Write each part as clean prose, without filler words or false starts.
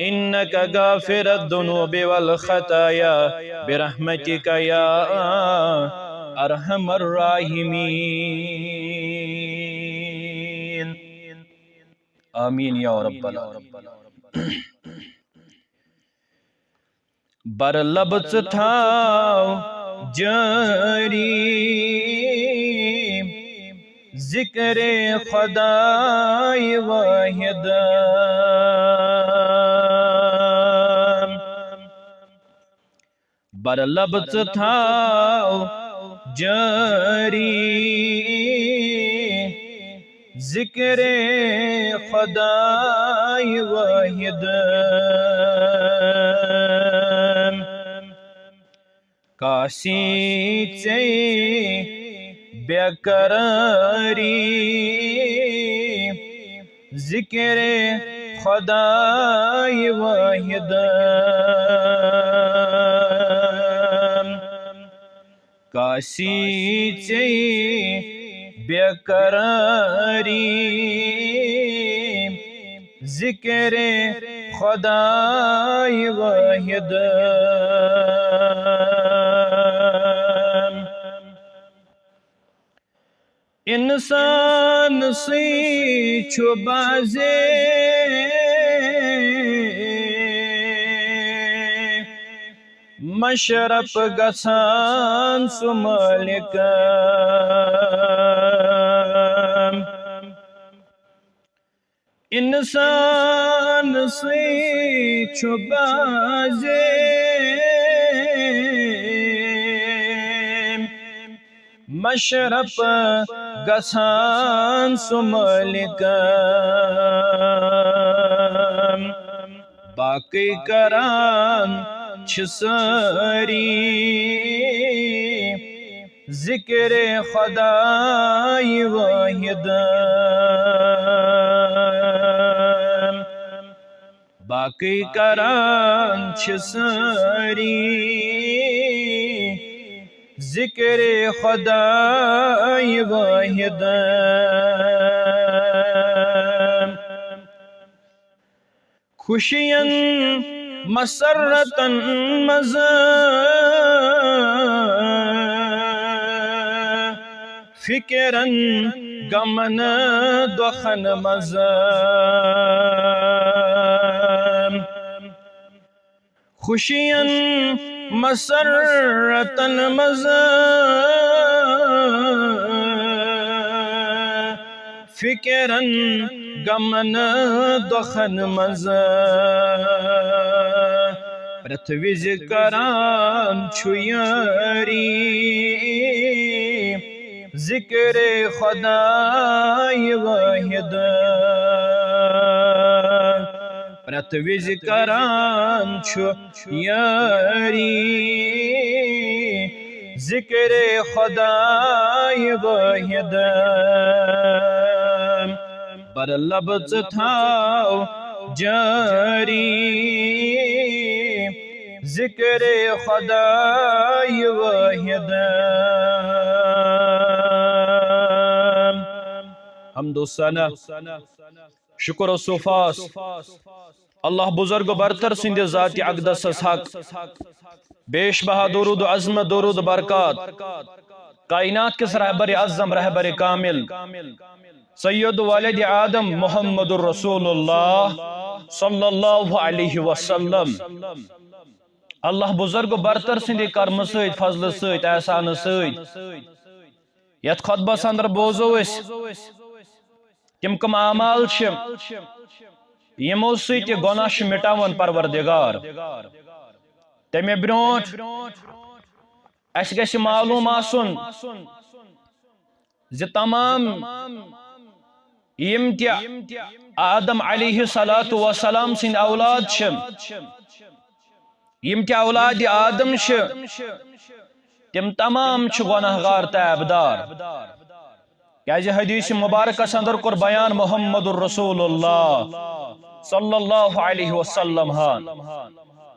إنك غافر الذنوب والخطايا برحمتك يا أرحم الراحمين آمين يا رب العالمين بر لب تھاو جاری ذکر خدای واحد بر لب تھاو جاری ذکر خدای واحد کاسی چے بے قراری ذکر خدای واحد کاسی چے بے قراری ذکر خدای واحد انسان سی چھو بازے مشرف گسان سمالک انسان سی چھو بازے مشرف گسان سمالک باقی کران چھساری ذکر خدای واحد باقی کران چھساری ذکر خدای واحد خوشین مسرتن مزہ فکرن غمن دخن مزہ خوشین مسرتن مزہ فکرن غمن دخن مزہ پرتویز کران چھو یاری ذکر خدای واحد پرتویز کران چھو یاری ذکر خدای واحد بر لب تھاو جاری ذکر خدای واحد حمد و ثنا شکر و صفاس اللہ بزرگ و برتر سند ذات اقدس حق بیش بہا درود و عظمت درود و برکات کائنات کس رہبر اعظم رہبر کامل سید والد آدم محمد الرسول اللہ صلی اللہ علیہ وسلم اللہ بزرگ و برتر سندی کرم سید فضل سید احسان سید یت خطبہ اندر بوزو اس تم کم اعمال یمو سید گناہ مٹاون پروردگار تمہ برونٹ اس گژھِ معلوم آسن زِ تمام یم تہ آدم علیہ السلام سند اولاد یم تہ اولاد آدم تم تمام گناہ گار تابدار کیازِ حدیث مبارکس اندر کور بیان محمد الرسول اللہ صلی اللہ علیہ وسلم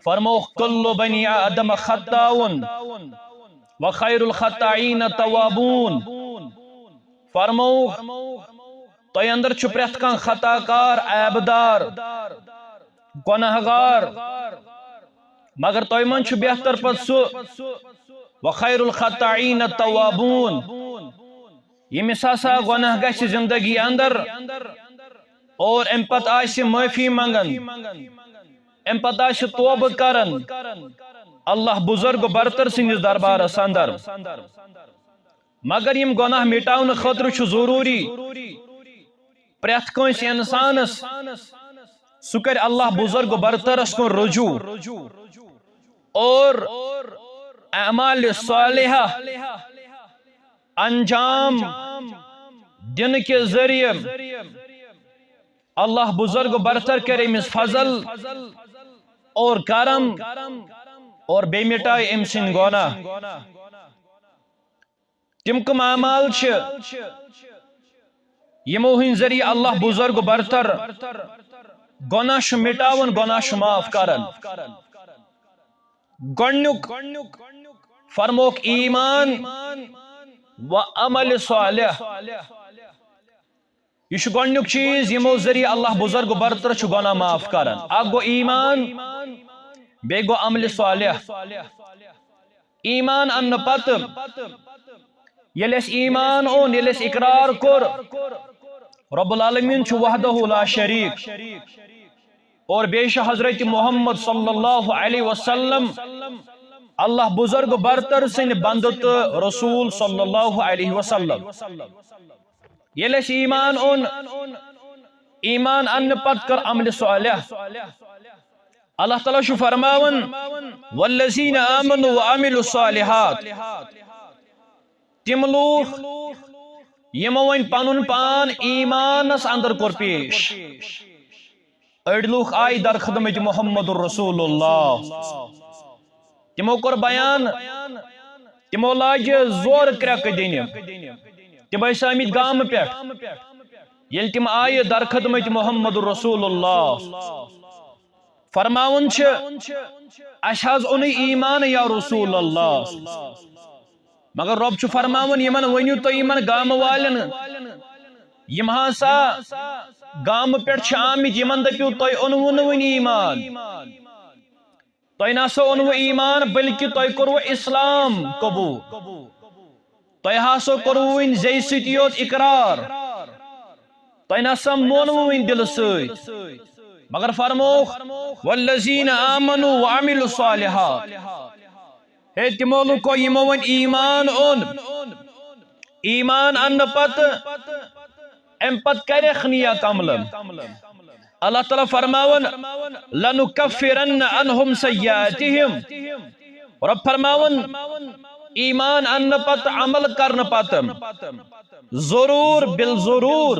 فرمو کل بنی آدم خطاؤن وخیر الخطائین توابون فرمو تو اندر چھ پریت کان خطا کار عیبدار گناہگار مگر توہی من چھو بہتر پت سو وخیر الخطائین التوابون یمس ہسا گناہ گژھِ زندگی اندر اور ام پت آسہِ معافی منگن ام پت آسہِ توبہ کرن اللہ بزرگ برتر سندس دربارس اندر مگر یم گناہ مٹاؤن خاطر چھ ضروری پریتھ کنس انسانس سہ کر اللہ بزرگ برترس کن رجوع اور اعمال صالحہ انجام دن کے ذریعے اللہ بزرگ برتر کرے امس فضل اور کرم اور بے مٹائے ام سن گناہ تم کم اعمال چھ یمو ہن ذریعہ اللہ بزرگ برتر گناہ چھ مٹاون گناہ چھ معاف کرن گنیک فرموک ایمان و عمل صالح یہ گنیک چیز یمو ذریعہ اللہ بزرگ برتر چھ گناہ معاف کرن اک گو ایمان بے گو عمل صالح ایمان ان پت یل اس ایمان اون یل اس اقرار کر رب العالمین چھ وحدہ لا شریک اور بیش حضرت محمد صلی اللہ علیہ وسلم اللہ بزرگ برتر سن بندت رسول صلی اللہ علیہ وسلم یل اس ایمان اون ایمان ان پت کر عمل صالح اللہ تعالیٰ شو فرماون والذین آمنوا وعملوا الصالحات تم لوگ یمو ون پنن پان ایمانس اندر کور پیش اڑ لوگ آئی در خدمت محمد الرسول اللہ تمو کور بیان تمو لاج زور کرک دین تم ٲسۍ آمٕتۍ گامہٕ پٮ۪ٹھ ییٚلہِ تم آیہِ در خدمت محمد الرسول اللہ فرماون چھ اَسہِ حظ اوٚنُے ایمان یا رسول اللہ مگر رب چھ فرماون یمن ؤنِو تُہۍ یمن گامہٕ والٮ۪ن یم ہسا گامہٕ پٮ۪ٹھ چھِ آمٕتۍ یمن دٔپِو تُہۍ اوٚنوُ نہٕ وُنہِ ایمان تۄہہِ نسا اوٚنوُ ایمان بلکہ تۄہہِ کوٚروُ اسلام قبوٗل تۄہہِ ہسا کوٚروُ وُنہِ زیٚیہِ سۭتی یوت اقرار تۄہہِ نسا مونوُ وُنہِ دلہٕ سۭتۍ مگر فرموکھ والذین آمنوا وعملوا الصالحات ہے تمو لوکو یمو ون ایمان اون ایمان ان پت ام پت کرخ نیا کملم اللہ تعالیٰ فرماون لنکفرن عنہم سیئاتہم رب فرماون ایمان ان پت عمل کرن پتم ضرور بالضرور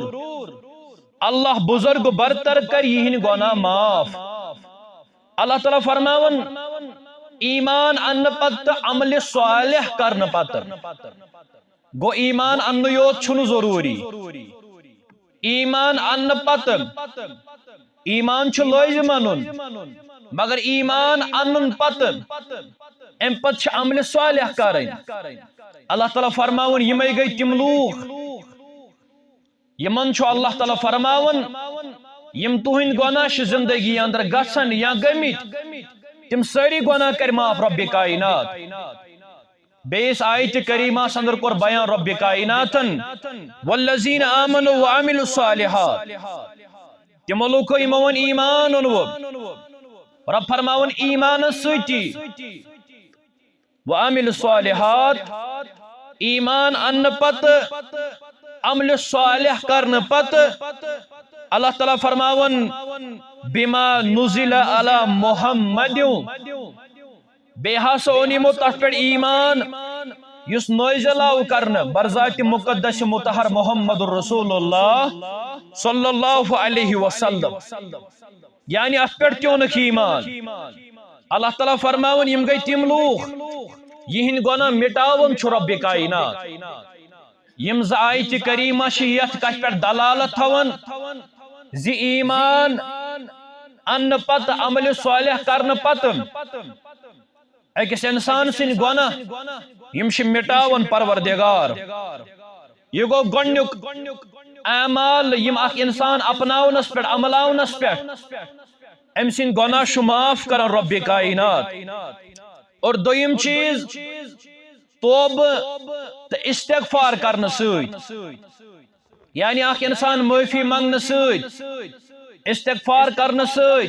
اللہ بزرگ برتر کر یہن گناہ معاف اللہ تعالیٰ فرماون ایمان ان پت عمل صالح کرن پتم گو ایمان ان یوت چھن ضروری ایمان ان پتم ایمان چھ لازم انن مگر ایمان انن پتم ام پت چھ عمل صالح کرن اللہ تعالیٰ فرماون یمے گئی تم لوگ یمن چھو اللہ تعالیٰ فرماون یم تہند گناہ چھ زندگی اندر گژھن یا گمت تم ساری گناہ کر معاف رب کائنات بیس آیت کریمہ اندر کور بیان رب کائناتن والذین آمنوا وعملوا الصالحات تم لوکو یمون ایمان اونو رب فرماون ایمان سۭتی وعملوا الصالحات ایمان ان پت عمل صالح کرن پت اللہ تعالیٰ فرماون بما نزل علی محمد بے ہسا اونیمو تتھ پہ ایمان یس نازل آو کرن برذات مقدس مطہر محمد الرسول اللہ صلی اللہ علیہ وسلم یعنی ات پہ تیونک ایمان اللہ تعالیٰ فرماون یم گئی تم لوگ یہن گناہ مٹاون چھ رب کائنات یم ز آیت کریمہ چھ یتھ کتھ پہ دلالت تھاون زی ایمان ان پت عمل صالح کرن پتم اکس انسان سن گناہ یم چھ مٹاون پروردگار یہ گو گنیک اعمال یم اخ انسان اپناونس پہ عملاونس پہ ام سن گناہ شو معاف کرن رب کائنات. اور دویم چیز توبہ تو استغفار کرنے سۭتۍ. یعنی اخ انسان معافی منگنے سۭتۍ استغفار کرنے سۭتۍ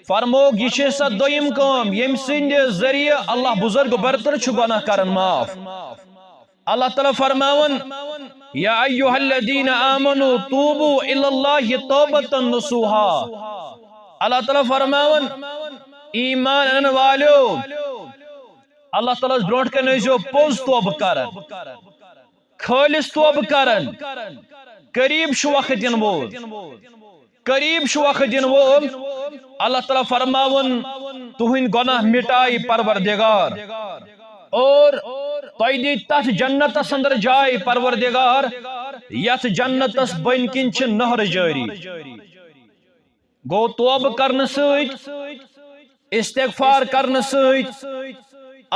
فرموک یہ چھ سا دویم کام یم سند ذریعہ اللہ بزرگ برتر چھ گناہ کرن معاف. اللہ تعالیٰ فرماون یا ایہا الذین آمنوا توبوا الی اللہ توبۃ نصوحا. اللہ تعالیٰ فرماون ایمان ان والو اللہ تعالیٰ برونٹ کن ٲسِو پوز توبہ کرن خالص توبہ کرن. قریب چھ وقت دن وول قریب چھ وقت دن وول. اللہ تعالیٰ فرماون تہند گناہ مٹائی پروردگار اور تۄہہِ دی تتھ جنتس اندر جائے پروردگار یتھ جنتس بن کن چھ نہر جاری. گو توبہ کرنے سۭتۍ استغفار کرنے سۭتۍ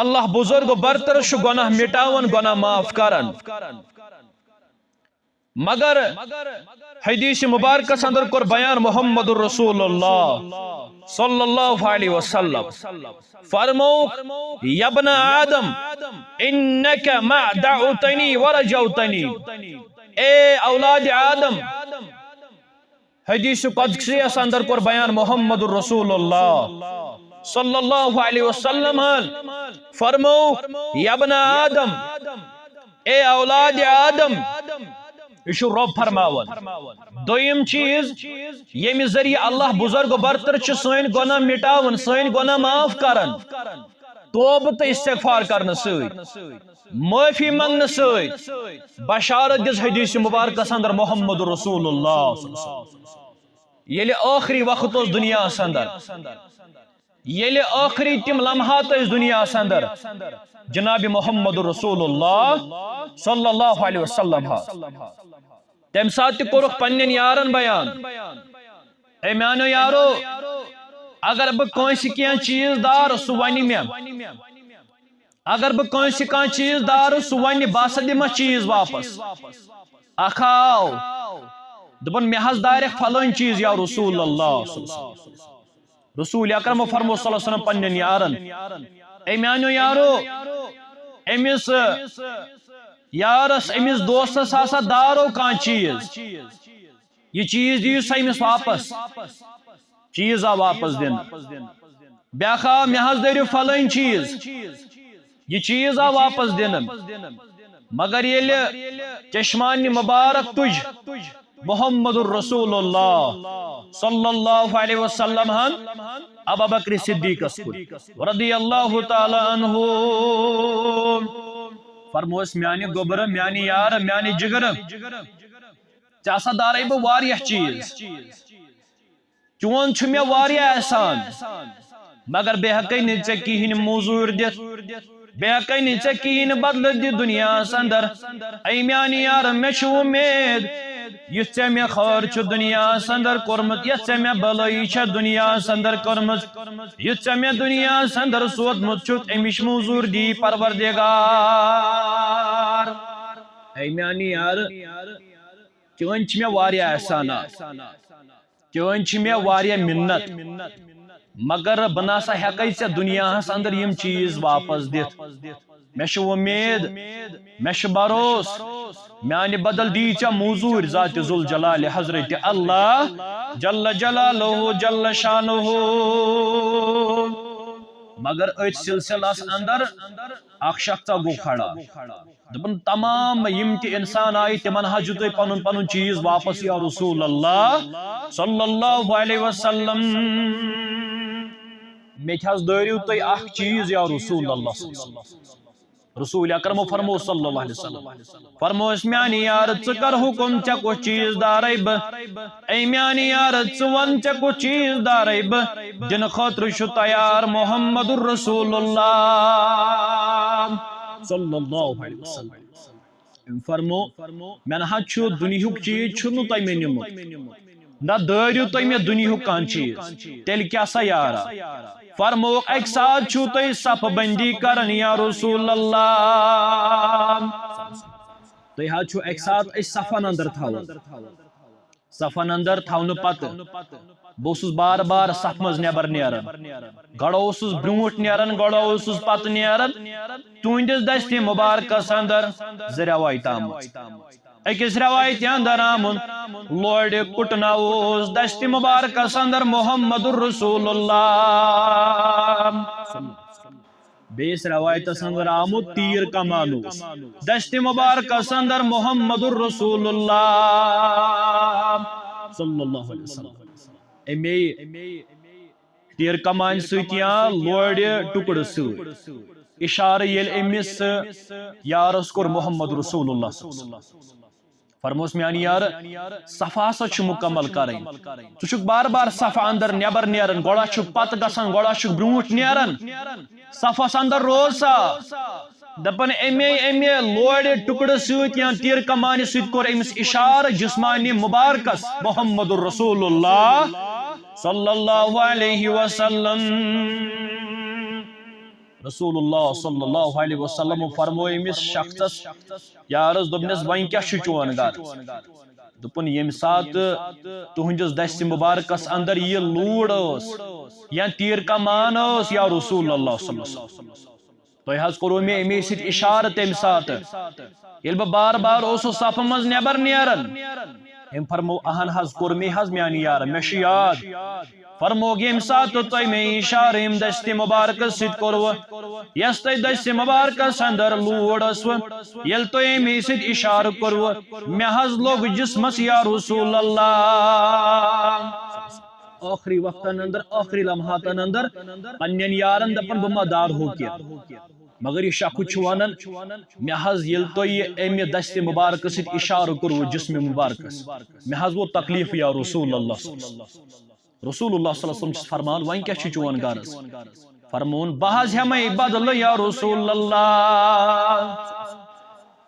اللہ بزرگ برتر چھ گناہ مٹاون گناہ معاف کرن. مگر حدیث مبارکس اندر کور بیان محمد رسول اللہ صلی اللہ علیہ وسلم فرموک یا ابن آدم انک ما دعوتنی ورجوتنی. اے اولاد آدم حدیث قدسی اندر کور بیان محمد رسول اللہ صلی اللہ علیہ وسلم فرموک یا ابن آدم اے اولاد آدم یہ رب فرماون. دویم چیز یم ذریعہ اللہ بزرگ برتر چھ سن گناہ مٹاون سن گناہ معاف کرن توبہ تو استغفار کرنے سۭتۍ معافی منگنے سۭتۍ. بشارت دِژ حدیث مبارکس اندر محمد رسول اللہ ییٚلہِ آخری وقت اوس دنیاہس اندر ییٚلہِ آخری تم لمحات ٲسۍ دنیاہس اندر جناب محمد رسول اللہ صلی اللہ علیہ وسلم تم سات تہ کورُکھ پننین یارن بیان اے میانو یارو اگر بہ کٲنٛسہِ کینٛہہ چیز دار سُہ ونہِ مےٚ اگر بہ کٲنٛسہِ کانٛہہ چیز دار سُہ ونہِ بہٕ ہسا دِمس چیز واپس. اکھ آو دپن مےٚ حظ دارکھ فلٲنۍ چیز یا رسول اللہ رسول اکرم فرمو صلی اللہ علیہ وسلم پننین یارن اے میانو یارو امس یارس امس دوستس ہسا دارو کان چیز یہ چیز دیو سا امس واپس. چیز آ واپس دن. بیاکھ آو مےٚ حظ دٲرِو فلٲنۍ چیز یہ چیز آ واپس دن. مگر ییٚلہِ چشمان مبارک تُج محمد الرسول اللہ صلی اللہ علیہ وسلم ابو بکر صدیقس رضی اللہ تعالی عنہ فرموس میانی گوبر میانی یار میانی جگر ژےٚ دارے بہٕ واریاہ چیز چون چھُ مےٚ واریاہ احسان مگر بے ہیٚکے نہٕ ژےٚ کِہیٖنۍ موزوٗر دِتھ بے ہیٚکے نہٕ ژےٚ کِہیٖنۍ بدلہٕ دِتھ دُنیاہس اندر. اے میانی یار مےٚ چھُ وُمید یُس ژےٚ مےٚ خٲر چھُ دُنیاہس اندر کوٚرمُت یۄس ژےٚ مےٚ بلٲیی چھےٚ دُنیاہس اندر کٔرمٕژ یُس ژےٚ مےٚ دُنیاہس اندر سوٗزمُت چھُکھ امِچ موزوٗر دی پروردگار. اے میانی یار چٲنۍ چھِ مےٚ واریاہ احسانات چٲنۍ چھِ مےٚ واریاہ مِنت مگر بہٕ نسا ہیٚکے ژےٚ دُنیاہس اندر یِم چیز واپس دِتھ. مےٚ چھُ وُمید مےٚ چھُ بروس میانہِ بدل دی ژےٚ موزوٗرۍ ذاتِ ذوالجلال حضرت اللہ جل جلالہ جل شانہ. مگر أتھۍ سلسلس اندر اکھ شخصا گوٚو کھڑا دپن تمام یم تہِ انسان آیہِ تمن حظ چھُ تُہۍ پنُن پنُن چیز واپس یا رسول اللہ صلی اللہ علیہ وسلم. مےٚ تہِ حظ دٲرِو تُہۍ اکھ چیز یا رسول اللہ. رسول اکرم فرمو صلی اللہ علیہ وسلم فرموس میانی یار ژٕ کر حکم ژےٚ کُس چیز دارے بہٕ. اے میانی یار ژٕ ون ژےٚ کُس چیز دارے بہٕ دنہٕ خٲطرٕ چھُ تیار محمد رسول اللہ صلی اللہ علیہ وسلم. فرمو مےٚ نہ حظ چھُ دُنیہُک چیز چھُنہٕ تۄہہِ مےٚ نِمُت نہ دٲرِو تُہۍ مےٚ دُنیہُک کانٛہہ چیز تیٚلہِ کیٛاہ سا یارا. فرموک اکہِ ساتہٕ چھُو تُہۍ صفہٕ بندی کران یا رسول اللہ. تُہۍ حظ چھُو اکہِ ساتہٕ أسۍ صفن اندر تھاوان صفن اندر تھاونہٕ پتہٕ بہس بار بار صف مز نبر نیران گڑس برونٹ نیران گڑس پتہ نیران تہندس دست مبارکس اندر ز روایت آمت اکس روایت اندر آمن لوڑ کٹنوس دست مبارکس اندر محمد الرسول اللہ بیس روایت اندر آمد تیر کمانوس دست مبارکس اندر محمد الرسول اللہ صلی اللہ علیہ وسلم امی تیر کمان سوتیا لوڑ ٹکڑ سوت اشارہ یل امس یارس کور محمد رسول اللہ صلی اللہ علیہ وسلم فرموس میانی یار صفا سا چھ مکمل کریں تو چھ بار بار صفا اندر نیبر نیرن گوڑا چھ پت گسن گوڑا چھ برونٹ نیرن صفا اندر روزا دپن امی لوڑ ٹکڑ سوت یا تیر کمان سوت کور امس اشارہ جسمانی مبارکس محمد رسول اللہ صلی اللہ علیہ وسلم رسول اللہ صلی اللہ علیہ وسلم فرموی امس شخصس یارس دبنس وین کیا چون گر دپن یم سات تہندس دست مبارکس اندر یہ لوڑ یا تیر کمان یا رسول اللہ صلی اللہ علیہ وسلم تہ حض کرو میں امی سۭتۍ اشارہ تمہ سات یل بہ بار بار اوسو صف مز نبر نیرن ام فرمو اہن حض کور می حض میانی یار مے چھ یاد فرمو یم سات تہ میں اشارہ ام دست مبارکس سۭتۍ کرو یس تہ دست مبارکس اندر لوڑ اسو یل تہ امی سۭتۍ اشارہ کرو مے حض لوگ جسمس یا رسول اللہ آخری وقتن اندر آخری لمحاتن اندر پنن یارن دپن بہ دار ہو کیا مگر یہ شخص ونان مے حض یل تہ امہ دست مبارکس سۭتۍ اشارہ کرو جسم مبارکس مے حض وہ تکلیف یا رسول اللہ رسول اللہ صلی اللہ علیہ وسلم فرمان وین کیا چون غرض فرمون بہ حض ہمے بدل یا رسول اللہ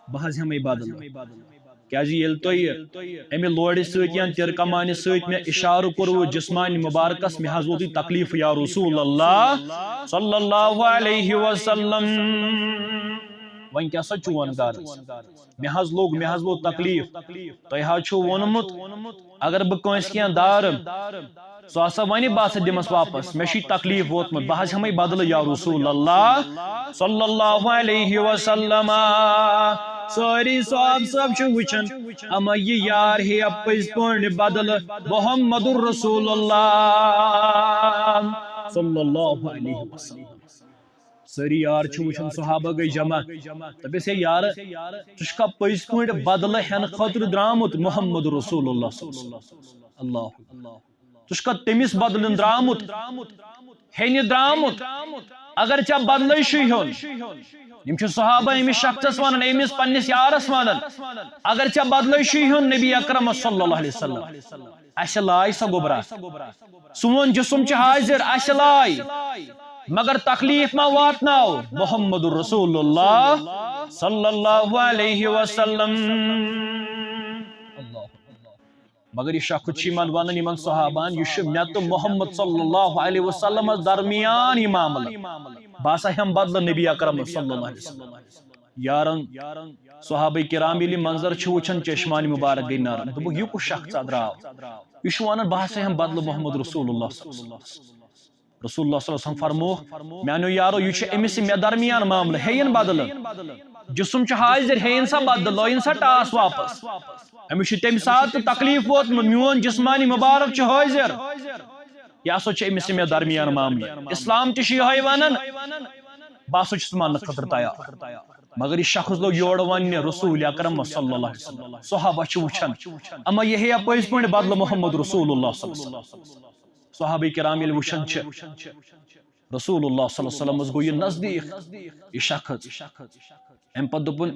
بہ حض ہمے بدل کیا جی یل تہ امہ لوڑ سۭتۍ یا تیر کمان سۭتۍ مے اشارہ کرو جسمانی مبارکس مے حض ووت تکلیف یا رسول اللہ صلی اللہ علیہ وسلم وین کیا سا چون غرض مے حض لوگ مے حض ووت تکلیف تہ حض چھو وونمت اگر بہ کٲنٛسہِ کینٛہہ دارم سو ہسا ونہِ بہ ہسا دمس واپس مے چھ تکلیف ووتمت بہ حض ہمے بدل یا رسول اللہ صلی اللہ علیہ وسلم ساری صاحب سب چھ وچھن اما یہ یار ہے پز پٲٹھۍ بدل محمد الرسول اللہ صلی اللہ علیہ وسلم ساری یار چھ وچھن صحابہ گئی جمع دپس ہے یار ژٕ چھکھا پز پٲٹھۍ بدل ہین خٲطرٕ درامُت محمد رسول اللہ صلی اللہ ژٕ چھکھا تٔمِس بدلن درامُت ہینہِ درامُت اگر ژےٚ بدلے چھُے ہیوٚن یم چھ صحابہ امس شخصس ونان امس پنس یارس ونان اگر ژےٚ بدلے چھُے ہیوٚن نبی اکرم صلی اللہ علیہ وسلم اسہ لائے سا گوبرا سون جسم چھ حاضر اسہ لائے مگر تکلیف ما واتناو محمد رسول اللہ صلی اللہ علیہ وسلم مگر یہ شخص چھ ونان یمن صحابان یہ مے تو محمد صلی اللہ علیہ وسلم درمیان یہ معاملہ باسا ہم بدل نبی اکرم صلی اللہ علیہ وسلم یارن صحابہ کرام یلی منظر چھ وچھن چشمان مبارک گئی نارن دب یہ کس شخص دراو یہ ونان باسا ہم بدل محمد رسول اللہ صلی اللہ علیہ وسلم رسول اللہ صلی اللہ علیہ وسلم فرمو میانو یارو یہ امس مے درمیان معاملہ ہین بدل جسم چھ حاضر ہین سا بدل لوین سا ٹاس واپس امس تم سات تکلیف ووت میون جسمانی مبارک چھ حاضر یہ سا چھ امس مے درمیان معاملہ اسلام تہ چھ یہ ونان بہ سا چھس ماننہٕ خٲطرٕ تیار مگر یہ شخص لوگ یور ونہ رسول اکرم صلی اللہ علیہ وسلم صحابہ چھ وچھان اما یہ ہے پز پٲٹھۍ بدل محمد رسول اللہ صلی اللہ علیہ وسلم صحابہ کرام یل وچھان چھ رسول اللہ صلی اللہ علیہ وسلم گو یہ نزدیک یہ شخص ام پتہ دپن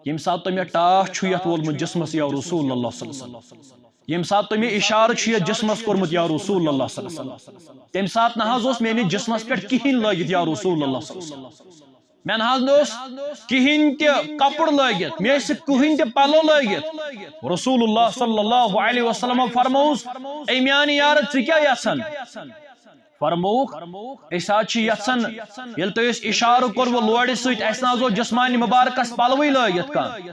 یم سات تم ٹاس چھ یت وولمت جسمس یا رسول اللہ صلی اللہ علیہ وسلم یم سات تم اشارہ چھ یت جسمس کورمت یا رسول اللہ صلی اللہ علیہ وسلم تم سات نہ حظ اوس میانس جسمس پہ کہین لگت یا رسول اللہ صلی اللہ علیہ وسلم مے نہ حظ نوس کہین تہ کپڑ لگت مے کہین تہ پلو لگت رسول اللہ صلی اللہ علیہ وسلم فرموس اے میانی یار ژٕ کیاہ یژھان فرموک اس یژھان یل تھی اشارہ کورو لوڑ ست اس نو جسمانی مبارکس پلوی لگت کان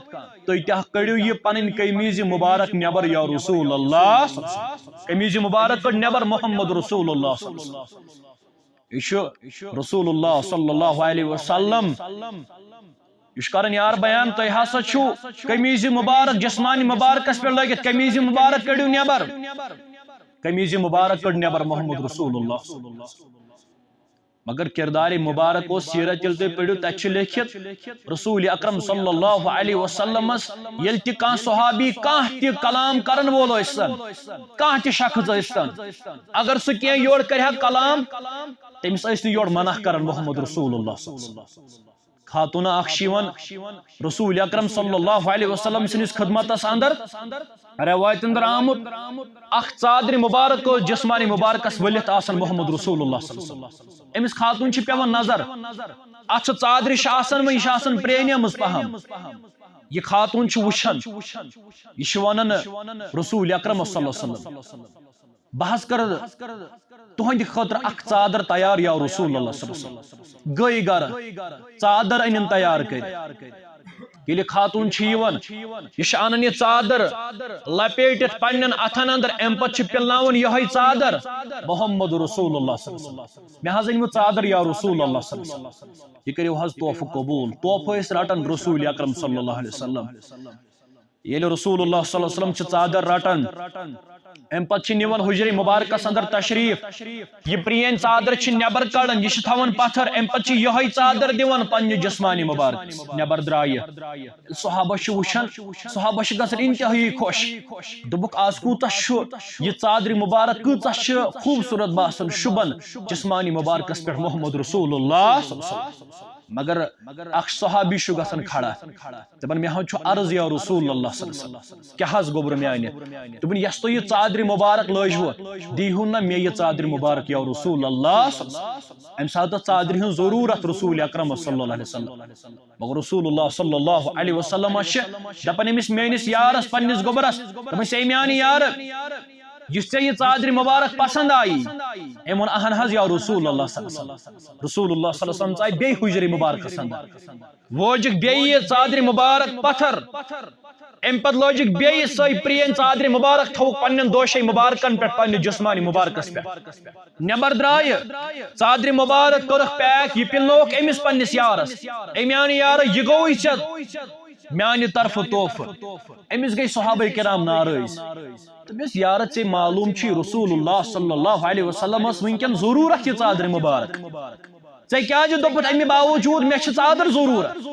تھی تہ کڑو یہ پن قمیض مبارک نبر یا رسول اللہ قمیض مبارک کڑ نبر محمد رسول اللہ یہ رسول اللہ صلی اللہ علیہ وسلم یہ کرن یار بیان تھی ہسا چھو قمیض مبارک جسمانی مبارکس پہ لگت قمیض مبارک کڑو نبر قمیض مبارک کڑ نبر محمد رسول اللہ مگر کردار مبارک و سیرت یل تھی پڑھو تت لکھت رسول اکرم صلی اللہ علیہ وسلم یل تہ کان صحابی کان تہ کلام کرن وول ٲسۍتن کان تہ شخص ٲسۍتن اگر سہ کینٛہہ یور کرِ کلام تٔمِس ٲسۍ نہٕ یور منع کرن محمد رسول اللہ صلی اللہ علیہ وسلم خاتون اخشیون رسول اکرم صلی اللہ علیہ وسلم سنس خدمتس اندر روایت اندر آمد اخ ژادر مبارک جسمانی مبارکس ولت آسن محمد رسول اللہ صلی اللہ علیہ وسلم امس خاتون چھ پیون نظر ات ژادر آسن یہ آسن پرینی مز پہم یہ خاتون چھ وچھن یہ ونان رسول اکرم صلی اللہ علیہ وسلم بحث کر تہند خاطر اخ ژادر تیار یا رسول اللہ صلی اللہ علیہ وسلم گئی گر ژادر انن تیار کر یل خاتون چیون یہ انن یہ ژادر لپیٹت پنن اتھن اندر ام پت پلناون یہ ژادر محمد رسول اللہ صلی اللہ علیہ وسلم مے حض ان ژادر یا رسول اللہ صلی اللہ علیہ وسلم یہ کریو حض تحفہ قبول تحفہ اس رٹن رسول اکرم صلی اللہ علیہ وسلم یل رسول اللہ صلی اللہ علیہ وسلم ژادر رٹن ام پت نیون حجر مبارکس اندر تشریف یہ پرین ژادر نبر کڑان یہ تھوان پتھر ام پت یہ ژادر دِوان پنہ جسمانی مبارک نبر درائے صحابہ وچھان صحابہ گژھان انتہائی خوش دوپک آز کوتہ یہ ژادر مبارک کۭژاہ خوبصورت باسان شبن جسمانی مبارکس پہ محمد رسول اللہ مگر اخ صحابی گژھان کھڑا دپان مے چھ عرض یا رسول اللہ صلی اللہ علیہ وسلم کیا حض گوبر میانہ دپان یس تو یہ ژادر مبارک لجو دیہن نا مے یہ ژادر مبارک یا رسول اللہ ام سات ژادر ہن ضرورت رسول اکرم صلی اللہ علیہ وسلم مگر رسول اللہ صلی اللہ علیہ وسلم دپان امس میانس یارس پنس گوبرس دپان سے میانہ یار یس ژے یہ ژادر مبارک پسند آئی ام ون اہن حض یا رسول اللہ صلی اللہ علیہ وسلم رسول اللہ صلی اللہ علیہ وسلم ژاے بے حجر مبارکس اندر ووجک بے یہ ژادر مبارک پتھر ام پت لوجک بے سی پرین ژادر مبارک تھوک پنن دوشے مبارکن پہ پنہ جسمانی مبارکس پہ نبر درائے ژادر مبارک کورک پیک یہ پلنوک امس پنس یارس اے میانہ یار یہ گوئی ژےٚ میانہ طرف تحفہ امس گئی صحابہ کرام ناراض دپس یار ژے معلوم چھ رسول اللہ صلی اللہ علیہ وسلم ونکن ضرورت یہ ژادر مبارک ژے کیا دپت امہ باوجود مے چھ ژادر ضرورت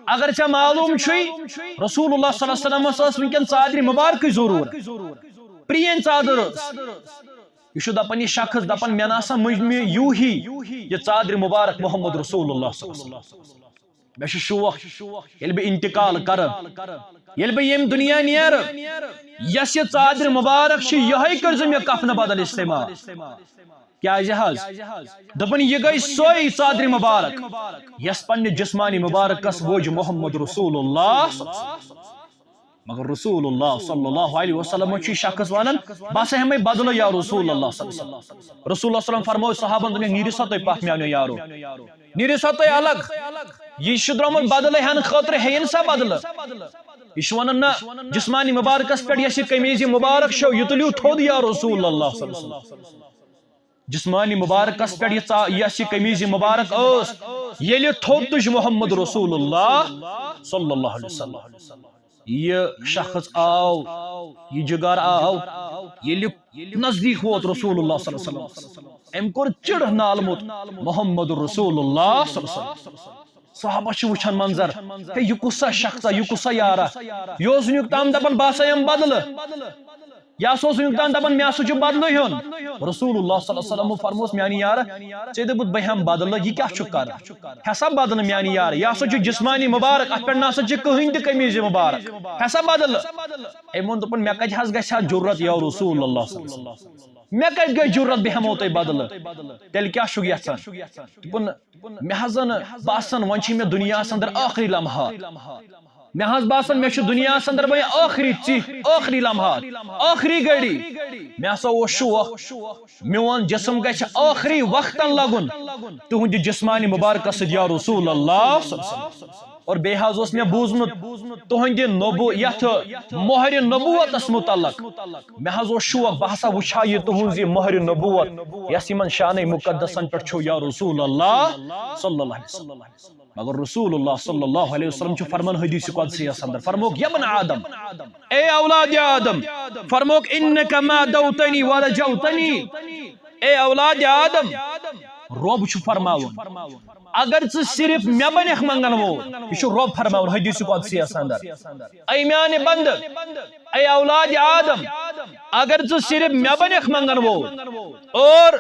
اگر ژے معلوم چھ رسول اللہ صلی اللہ علیہ وسلم ونکن ژادر مبارک ضرورت پرین ژادر یہ دپان یہ شخص دپان مے ناسا مجھ یو ہی یہ ژادر مبارک محمد رسول اللہ صلی اللہ علیہ وسلم مے شوق یل بہ انتقال کر یل بہ یم دنیا نیر یس یہ ژادر مبارک یہ کر مے کفن بدل استعمال کیا حض دپن یہ گئی سوئی ژادر مبارک یس پنہ جسمانی مبارکس ووج محمد رسول اللہ مگر رسول اللہ صلی اللہ علیہ وسلم شخص ونان بس ہمیں بدل یا رسول اللہ صلی اللہ علیہ وسلم رسول اللہ صلی اللہ علیہ وسلم فرمو صحابن نیرو سا تھی پتھ میانو یارو نیرو سا تھی الگ یہ درامت بدل ہن خاطر ہین سا بدل یہ ونان نا جسمانی مبارکس پہ یس قمیض مبارک شو یہ تلیو تھود یا رسول اللہ صلی اللہ علیہ وسلم جسمانی مبارکس پہ یس قمیض مبارک اس یل تھود تج محمد رسول اللہ صلی اللہ علیہ وسلم یہ شخص آو یہ جگار آو یہ نزدیک ووت رسول اللہ صلی اللہ علیہ وسلم ام کور چڑھ نالمت محمد رسول اللہ صلی اللہ علیہ وسلم صحابہ چھ وچھان منظر کہ یہ کسا شخص یہ کسا یارا یہ ونیک تام دپان باسا یم بدل یا سوس ونیک تام دپان مے سا چھ بدل ہن رسول اللہ صلی اللہ علیہ وسلم فرموس میانی یار ژے دپت بہ ہم بدل یہ کیا چھ کر ہسا بدل میانی یار یا سا چھ جسمانی مبارک ات پہ ناسا چھ کہین تہ قمیض مبارک ہسا بدل ام وون دپن مے کج حض گژھِ ضرورت یا رسول اللہ صلی اللہ علیہ وسلم مے کج گئی ضرورت بہ ہمو تہ بدل تیل کیا چھ یژھان دپن مے حضن باسن ون چھ مے دنیا اندر آخری لمحات مے ہز باسان مے دنیا اندر وے آخری چیخ آخری لمحات آخری گھڑی مے ہسا اوس شوق میون جسم گژھِ آخری وقتن لگن تہنٛدِ جسمانی مبارکہ سۭتۍ یا رسول اللہ اور بے حظ اوس مے بوزمت تہنٛدِ یتھ مہر نبوتس متعلق مے حظ اوس شوق بہ ہسا وٕچھا یہ تہنٛز یہ مہر نبوت یس یمن شانہ مقدسن پٮ۪ٹھ چھو یا رسول اللہ صلی اللہ علیہ وسلم مگر رسول اللہ صلی اللہ علیہ وسلم چھُ فرمان حدیث قدسی اندر فرموک یا ابن آدم اے اولاد آدم فرموک انک ما دوتنی ورجوتنی اے اولاد آدم رب چھُ فرماون اگر ژٕ صرف مے بنکھ منگن وول یہ چھُ رب فرماون حدیث قدسی اندر اے میانہ بند اے اولاد آدم اگر ژٕ صرف مے بنکھ منگن وول اور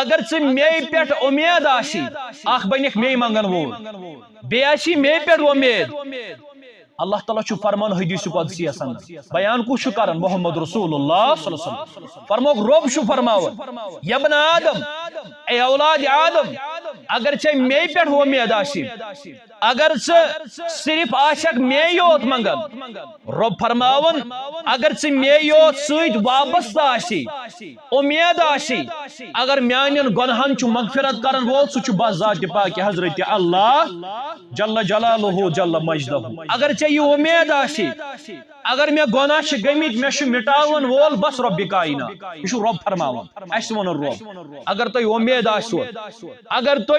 اگر ژٕ مے پٮ۪ٹھ امید آسی اخ بنکھ مے منگن وول بیٚیہِ آسی مے پٮ۪ٹھ امید اللہ تعالیٰ چھُ فرمان حدیث قدسی اندر بیان کُس چھُ کران محمد رسول اللہ صلی اللہ علیہ وسلم فرموک رب چھُ فرماون یا ابن آدم اے اولاد آدم اگر ژےٚ مے پٮ۪ٹھ امید آسی اگر ژٕ صرف آسکھ مے یوت منگن رب فرماون اگر ژٕ مے یوت سۭتۍ وابستہٕ آسی امید آسی اگر میانٮ۪ن گۄنہن چھُ مغفرت کرن وول سُہ چھُ بس ذاتِ پاکہِ حضرت اللہ جل جلالہ جل مجدہ اگر ژےٚ یہ امید آسی اگر مے گناہ چھ گمت مے چھ مٹاون وول بس رب کائنات یہ چھ رب فرماون اس ون رب اگر تہ امید آسو اگر تہ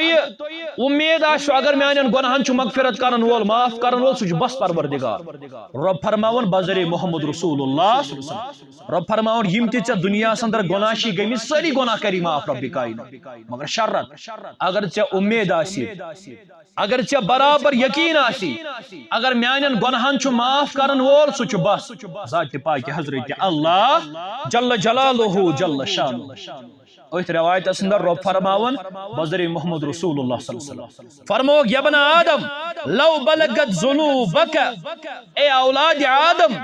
امید آسو اگر میانن گناہن چھ مغفرت کرن وول معاف کرن وول سہ بس پروردگار رب فرماون بذریعہ محمد رسول اللہ صلی اللہ علیہ وسلم رب فرماون یم تہ دنیا اندر گناہ چھ گمت ساری گناہ کری معاف رب کائنات مگر شرط اگر ژےٚ امید آسی اگر ژےٚ برابر یقین آسی اگر میانن گناہن چھ معاف کرن وول سہ بس ذات پاک حضرت اللہ جل جلالہ جل شانہ اس روایت اندر رب فرماون بذریعہ محمد رسول اللہ صلی اللہ علیہ وسلم فرموک یا ابن آدم لو بلغت ذنوبک اے اولاد آدم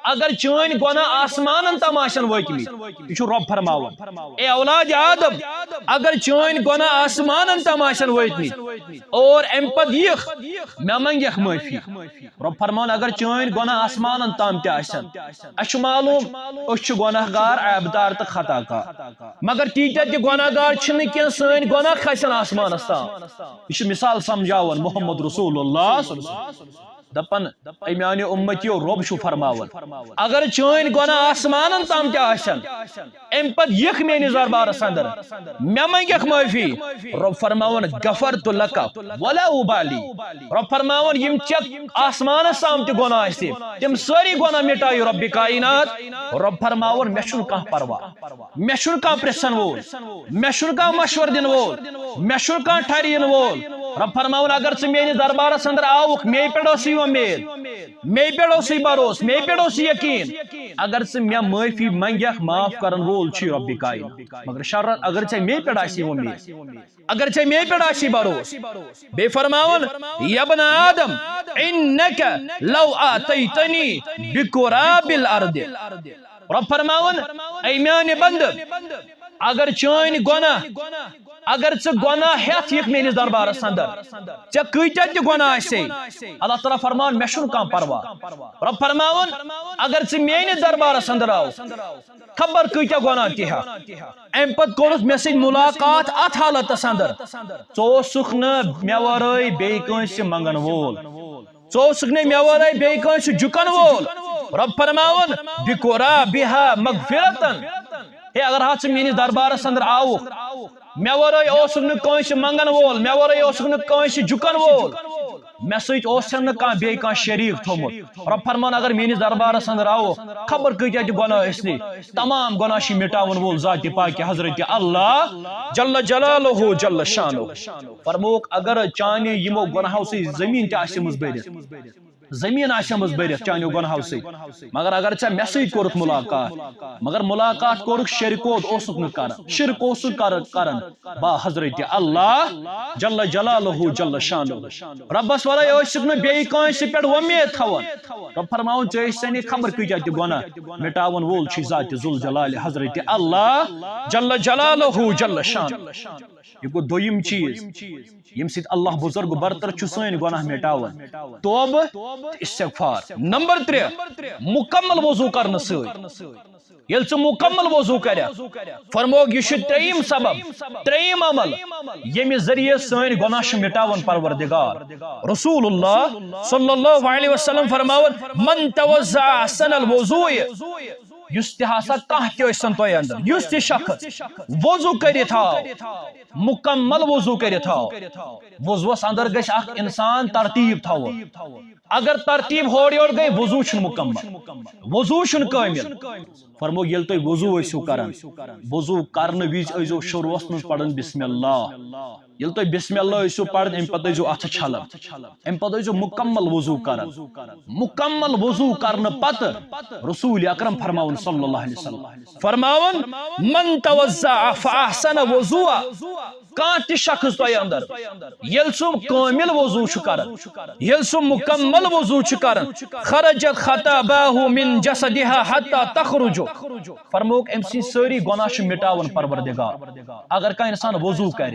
اگر چٲنۍ گۄناہ آسمانن تام آسن وٲتمٕتۍ یہ چھُ رب فرماون اے اولاد آدم اگر چٲنۍ گۄناہ آسمانن تام آسن وٲتمٕتۍ اور امہِ پتہٕ یِکھ مےٚ منگیکھ معٲفی رب فرماون اگر چٲنۍ گۄناہ آسمانن تام تہِ آسن اسہِ چھُ معلوم أسۍ چھِ گۄناہ گار عیبدار تہٕ خطا کار مگر تیٖتیاہ تہِ گۄناہ گار چھِنہٕ کینٛہہ سٲنۍ گۄناہ کھسن آسمانس تام یہ چھُ مثال سمجھاون محمد رسول اللہ صلی اللہ علیہ وسلم دپن اے میانہِ اُمتیو رب چھُ فرماون اگر چٲنۍ گۄناہ آسمانن تام تہِ آسن امہِ پتہٕ یِکھ میٲنِس دربارس اندر مےٚ منگیکھ معٲفی رب فرماون غفرت لک ولا ابالی رب فرماون یم ژےٚ آسمانس تام تہِ گۄناہ آسہِ تِم سٲری گۄناہ مٹایو رب کائنات رب فرماون مےٚ چھُنہٕ کانٛہہ پرواہ مےٚ چھُنہٕ کانٛہہ پرژھن وول مےٚ چھُنہٕ کانٛہہ مشور دِنہٕ وول مےٚ چھُنہٕ کانٛہہ ٹھرِ یِنہٕ وول رب فرماون اگر ژٕ میٲنِس دربارس اندر آوُکھ مے پٮ۪ٹھ اوسُے امید مے پٮ۪ٹھ اوسُے بروس مے پٮ۪ٹھ اوسُے یقین اگر ژٕ مےٚ معٲفی منگیکھ معاف کرن وول چھُ رب کائنات مگر شرط اگر ژےٚ مے پٮ۪ٹھ آسی امید اگر ژےٚ مے پٮ۪ٹھ آسی بروس بیٚیہِ فرماون یا ابن آدم انک لو آتیتنی بقراب الارض رب فرماون اے میانہِ بند اگر چٲنۍ گۄناہ اگر ژٕ گۄناہ ہیٚتھ یِکھ میٲنِس دربارس اندر ژےٚ کۭتیاہ تہِ گۄناہ آسے اللہ تعالیٰ فرماون مےٚ چھُنہٕ کانٛہہ پرواہ رب فرماون اگر ژٕ میٲنِس دربارس اندر آوُکھ خبر کۭتیاہ گۄناہ تہِ ہیٚکھ امہِ پتہٕ کوٚرُتھ مےٚ سۭتۍ مُلاقات اتھ حالتس اندر ژٕ اوسُکھ نہٕ مےٚ ورٲے بیٚیہِ کٲنٛسہِ منگن وول ژٕ اوسُکھ نہٕ مےٚ ورٲے بیٚیہِ کٲنٛسہِ جُکن وول رب فرماون بقرابها مغفرتن ہے اگر ہا ژٕ میٲنِس دربارس اندر آوُکھ مےٚ ورٲے اوسُکھ نہٕ کٲنٛسہِ منگن وول مےٚ ورٲے اوسُکھ نہٕ کٲنٛسہِ جُکن وول مےٚ سۭتۍ اوسن نہٕ کانٛہہ بیٚیہِ کانٛہہ شریٖک تھوٚمُت رب فرماون اگر میٲنِس دربارس اندر آوُکھ خبر کۭتیاہ تہِ گۄناہ ٲسۍ تمام گۄناہ چھِ مٹاون وول ذاتِ پاکہِ حضرت اللہ جل جلالہ جل شانہ فرموک اگر چانہِ یِمو گۄناہو سۭتۍ زٔمیٖن تہِ آسیمٕژ بٔرِتھ زمین آسیمٕژ بٔرِتھ چانیو گۄناہو سۭتۍ مگر اگر ژےٚ مےٚ سۭتۍ کوٚرُتھ مُلاقات مگر مُلاقات کوٚرُکھ شرکوت اوسُکھ نہٕ کران شرک اوسُکھ کران با حضرت اللہ جل جلالہ جل شانہ ربس ورٲے ٲسِکھ نہٕ بیٚیہِ کٲنٛسہِ پٮ۪ٹھ وۄمید تھاوان رب فرماون ژےٚ ٲسۍ سنی خبر کۭتیاہ تہِ گۄناہ مٹاون وول چھُ ذاتِ ذُل جلالِ حضرت اللہ جل جلالہ جل شانہ یہ گوٚو دوٚیِم چیٖز ییٚمہِ سۭتۍ اللہ بزرگ برتر چھُ سٲنۍ گۄناہ مٹاون توبہٕ استغفار. نمبر 3 مکمل وضو کرنے ست یل ث مکمل وضو کر فرموگ یہ تریم سبب تریم عمل یمہ ذریعہ سن گناہ مٹاون پروردگار. رسول اللہ صلی اللہ علیہ وسلم فرماون من توضع احسن الوضوء یس تہ ہسا کانٛہہ تہ ٲسۍتن تۄہہِ اندر یس تہ شخص وضو کٔرِتھ آو مکمل وضو کٔرِتھ آو وضوس اندر گژھِ اکھ انسان ترتیب تھاوُن. اگر ترتیب ہور یور گئی وضو چھُنہٕ مکمل وضو چھُنہٕ کٲمل. فرمو ییٚلہِ تُہۍ وضو ٲسِو کران وضو کرنہٕ وِزِ ٲسۍزیو شروعس منٛز پران بسم اللہ. ییٚلہِ تُہۍ بسم اللہ ٲسِو پران امہِ پتہٕ ٲسۍزیو اتھٕ چھلان امہِ پتہٕ ٲسۍزیو مکمل وضو کران. مکمل وضو کرنہٕ پتہٕ رسول اکرم فرماون صلی اللہ علیہ وسلم فرماون من توضع فاحسن وضوء کانٛہہ تہِ شخص تۄہہِ اندر ییٚلہِ سُہ کٲمل وضو چھُ کران ییٚلہِ سُہ مکمل وضو چھُ کران خرجت خطاياه من جسدها حتى تخرج فرموک امہِ سٕنٛدۍ سٲری گۄناہ چھُ مٹاون پروردگار. اگر کانٛہہ انسان وضو کرِ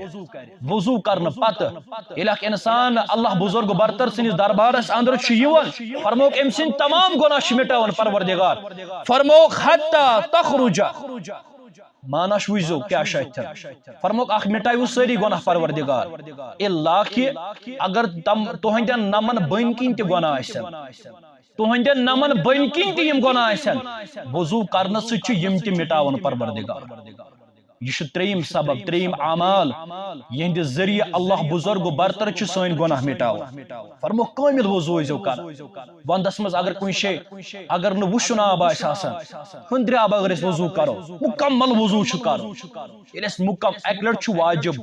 وضو کرنہٕ پتہٕ ییٚلہِ اکھ انسان اللہ بزرگ برتر سٕنٛدِس دربارس اندر چھُ یِوان فرموک امہِ سٕنٛدۍ تمام گۄناہ چھِ مٹاون پروردگار. فرموک حتى تخرج مانا وٕچھزیو کیٛاہ چھُ اتٮ۪ن فرموک اکھ مٹایو سٲری گۄناہ پروردگار الا کہِ اگر تُہنٛدٮ۪ن نمن بٔنۍ کِنۍ تہِ گۄناہ آسن تُہنٛدٮ۪ن نمن بٔنۍ کِنۍ تہِ یِم گۄناہ آسن وضو کرنہٕ سۭتۍ چھُ یِم تہِ مٹاون پروردگار. یہ تریم سبب تریم اعمال یہندِ ذریعہ اللہ بزرگ برتر چھ سن گناہ مٹاون. فرمو کامل وضو ٲسۍزیو کران. وندس مز اگر کُنہِ جایہِ اگر نہٕ وُشُن آب آسہِ آسان ہُندرِ آب اگر أسۍ وضو کرو مکمل وضو چھُ کرُن. ییٚلہِ أسۍ اکہِ لٹہِ چھُ واجب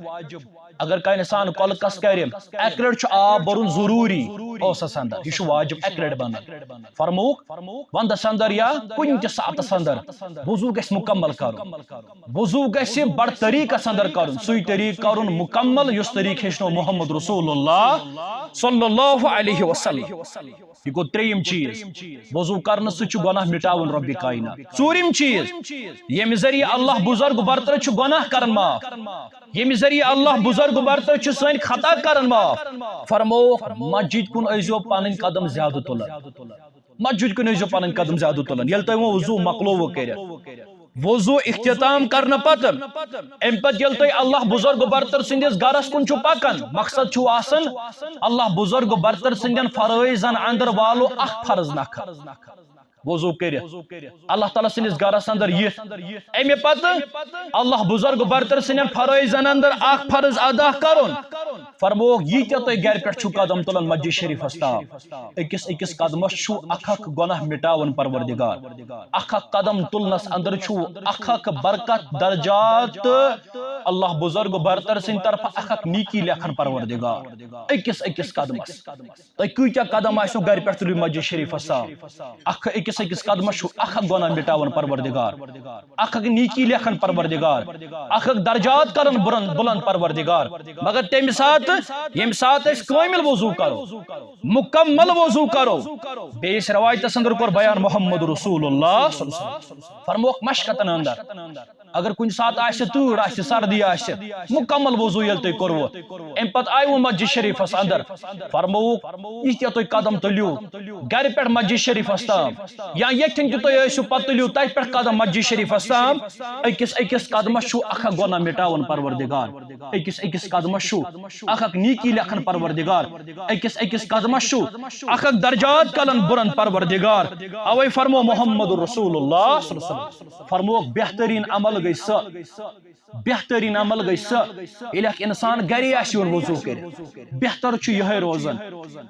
اگر کانٛہہ انسان کۄلکس کرِ اکہِ لٹہِ چھُ آب برُن ضروٗری اوسس اندر یہ چھُ واجب اکہِ لٹہِ بنان. فرموک وندس اندر یا کُنہِ تہِ ساتس اندر وضو گژھِ مکمل کرُن. وضو گژھِ بڑ طریقس اندر کرن سُے طریق کرن مکمل یُس طریق ہیٚچھنو محمد رسول اللہ صلی اللہ علیہ وسلم. یہ گو تریم چیز وضو کرنے سۭتۍ چھُ گۄناہ مٹاون رۄبِ کائنات. ژوٗرِم چیز ییٚمہِ ذریعہ اللہ بزرگ برتر چھُ گۄناہ کران معاف ییٚمہِ ذریعہ اللہ بزرگ برتر چھُ سٲنۍ خطا کران معاف. فرمو مسجد کُن ٲسۍزیو پنٕنۍ قدم زیادٕ تُلان مسجد کُن ٲسۍزیو پنٕنۍ قدم زیادٕ تُلان. ییٚلہِ تۄہہِ وۄنۍ وضو مۄکلووُ کٔرِتھ وضو اختتام کرنے پتہ امہ پتہٕ ییٚلہِ تُہۍ اللہ بزرگ برتر سٕنٛدِس گرس کُن چھُو پکان مقصد چھُ آسان اللہ بزرگ برتر سٕنٛدٮ۪ن فرٲیضن اندر والو اکھ فرض نکھر وضو کٔرِتھ اللہ تعالیٰ سٕنٛدِس گرس اندر یِتھ امہِ پتہٕ اللہ بزرگ برتر سٕنٛدٮ۪ن فرٲیضن اندر اکھ فرض ادا کرُن. فرموک ییٖتیاہ تُہۍ گرِ پٮ۪ٹھ چھُو قدم تُلان مسجد شریفس تام أکِس أکِس قدمس چھُ اکھ اکھ گۄناہ مٹاون پروردگار. اکھ اکھ قدم تُلنس اندر چھُ اکھ اکھ برکت درجات تہٕ اللہ بزرگ برتر سٕنٛدِ طرفہٕ اکھ اکھ نیکی لیکھان پروردگار. أکِس أکِس قدمس تُہۍ کۭتیاہ قدم آسنو گرِ پٮ۪ٹھ تُلِو مسجد شریفس تام اکھ أکِس أکِس قدمس چھُ اکھ اکھ گۄناہ مٹاون پروردگار اکھ اکھ نیکی لیکھان پروردگار اکھ اکھ درجات کرن بلند پروردگار. مگر تمہِ ساتہٕ ییٚمہِ ساتہٕ أسۍ کٲمل وضو کرو مکمل وضو کرو بیٚیِس روایتس اندر کوٚر بیان محمد رسول اللہ فرموکھ مشقتن اندر اگر کُنہِ ساتہٕ آسہِ تۭر آسہِ سردی آسہِ مکمل وضو ییٚلہِ تُہۍ کوٚروٕ امہِ پتہٕ آیوٕ مسجد شریفس اندر فرمووُکھ ییٖتیاہ تُہۍ قدم تُلِو گرِ پٮ۪ٹھ مسجد شریفس تام یا ییٚتھٮ۪ن تہِ تُہۍ ٲسِو پتہٕ تُلِو تتہِ پٮ۪ٹھ قدم مسجد شریفس تام أکِس أکِس قدمس چھُ اکھ اکھ گۄناہ مٹاون پروردگار. أکِس أکِس قدمس چھُ اکھ اکھ نیکی لیکھان پروردگار. أکِس أکِس قدمس چھُ اکھ اکھ درجات کلن بُرن پروردگار. اوے فرمو محمد رسول اللہ فرموکھ بہترین عمل گٔے سۄ بہترین عمل گٔے سۄ ییٚلہِ اکھ انسان گرے آسہِ یِوان وضو کٔرِتھ بہتر چھُ یِہوٚے روزان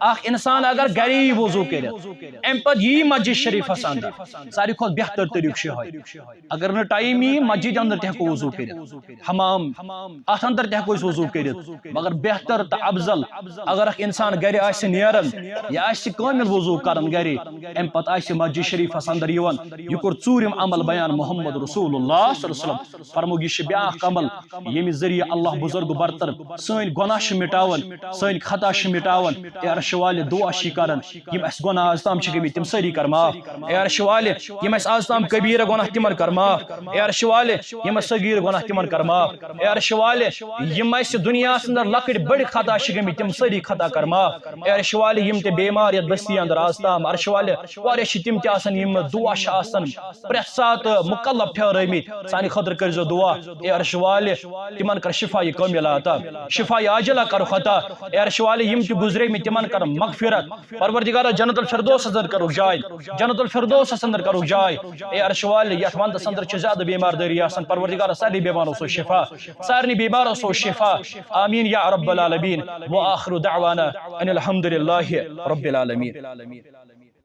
اکھ انسان اگر گرے یی وضو کٔرِتھ امہِ پتہٕ یی مسجد شریفس اندر ساروی کھۄتہٕ بہتر طریقہٕ چھُ یِہوٚے. اگر نہٕ ٹایم یی مسجد اندر تہِ ہٮ۪کو وضو کٔرِتھ حمام اتھ اندر تہِ ہٮ۪کو أسۍ وضو کٔرِتھ. مگر بہتر تہٕ افضل اگر اکھ انسان گرِ آسہِ نیران یا آسہِ کٲمل وضو کران گرِ امہِ پتہٕ آسہِ مسجد شریفس اندر یِوان. یہِ کوٚر ژوٗرِم عمل بیان محمد رسول اللہ صلی اللہ علیہ وسلم فرمو یہ بیاکھ عمل یمہ ذریعہ اللہ بزرگ برتر سن گناہ مٹاون سن خطا مٹاون اے عرش والے دعا کران یم اس گناہ آز تام گمت تم ساری کر معاف اے عرش والے یم اس آز تام کبیرہ گناہ تمن کر معاف اے عرش والے یم صغیر گناہ تمن کر معاف اے عرش والے یم اس دنیا اندر لکٹ بڑ خطا گمت تم ساری خطا کر معاف اے عرش والے یم تے بیمار یت بستی اندر آز تام عرش والے واریاہ تم تہ آسن یم دعا آسن پرت سات مکلف پھیرمت سانہ خاطر کرزو دعا اے عرش والے تمن کر شفا کامل عطا شفا عاجلہ کر عطا اے عرش والے یم تہ گزرے میں تمن کر مغفرت پروردگار جنت الفردوس اندر کرو جائے جنت الفردوس اندر کرو جائے اے عرش والے یت وندس اندر چھ زیادہ بیمار داری آسن پروردگار سارے بیماروں سو شفا سارے بیماروں سو شفا آمین یا رب العالمین وآخر دعوانا ان الحمد للہ رب العالمین